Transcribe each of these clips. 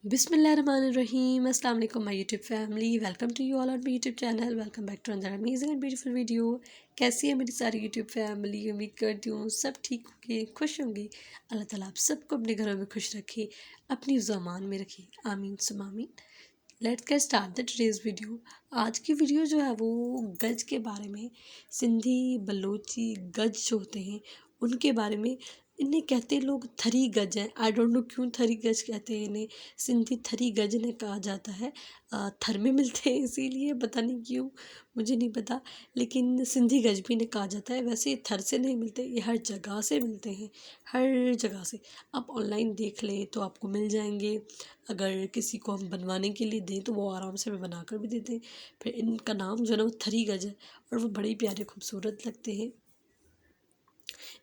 बिस्मिल्लाहिर्रहमानिर्रहीम अस्सलाम वालेकुम my YouTube family. Welcome to you all on my YouTube channel. Welcome back to another amazing and beautiful video. कैसी है मेरी सारी यूट्यूब फैमिली? उम्मीद करती हूँ सब ठीक होंगे, खुश होंगे। अल्लाह ताला आप सबको अपने घरों में खुश रखे, अपनी ज़ुबान में रखे, आमीन सुम आमीन। Let's get start the today's video. आज की वीडियो जो है वो गज के बारे में, सिंधी बलोची गज जो होते हैं उनके बारे में। इन्हें कहते हैं लोग थरी गज हैं। आई डोंट नो क्यों थरी गज कहते हैं इन्हें। सिंधी थरी गज ने कहा जाता है। थर में मिलते हैं इसीलिए, पता नहीं क्यों, मुझे नहीं पता। लेकिन सिंधी गज भी इन्हें कहा जाता है। वैसे ये थर से नहीं मिलते, ये हर जगह से मिलते हैं, हर जगह से। आप ऑनलाइन देख लें तो आपको मिल जाएंगे। अगर किसी को हम बनवाने के लिए दें तो वो आराम से हमें बना कर भी देते हैं। फिर इनका नाम जो है ना वो थरी गज है और वो बड़े प्यारे खूबसूरत लगते हैं।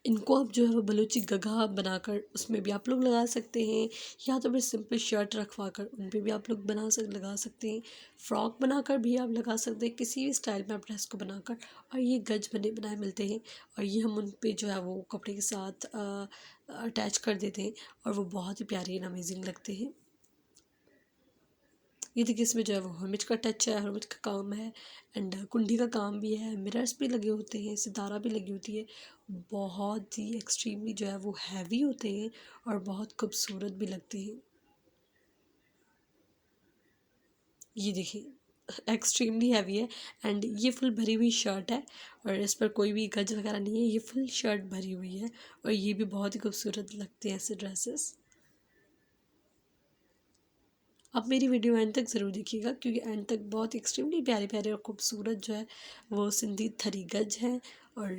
इनको आप जो है वो बलूची गगा बनाकर उसमें भी आप लोग लगा सकते हैं, या तो फिर सिंपल शर्ट रखवा कर उन पे भी आप लोग लगा सकते हैं। फ्रॉक बनाकर भी आप लगा सकते हैं, किसी भी स्टाइल में आप ड्रेस को बनाकर। और ये गज बने बनाए मिलते हैं और ये हम उन पे जो है वो कपड़े के साथ अटैच कर देते हैं और वो बहुत ही प्यारे एंड अमेजिंग लगते हैं। ये देखिए इसमें जो है वो हरमिच का टच है, हरमिच का काम है एंड कुंडी का काम भी है, मिरर्स भी लगे होते हैं, सितारा भी लगी होती है। बहुत ही एक्सट्रीमली जो है वो हैवी होते हैं और बहुत खूबसूरत भी लगते हैं। ये देखिए एक्सट्रीमली हैवी है एंड ये फुल भरी हुई शर्ट है और इस पर कोई भी गज वगैरह नहीं है, ये फुल शर्ट भरी हुई है और ये भी बहुत ही खूबसूरत लगते हैं ऐसे ड्रेसेस। आप मेरी वीडियो एंड तक ज़रूर देखिएगा क्योंकि एंड तक बहुत एक्सट्रीमली प्यारे प्यारे और खूबसूरत जो है वो सिंधी थरी गज हैं और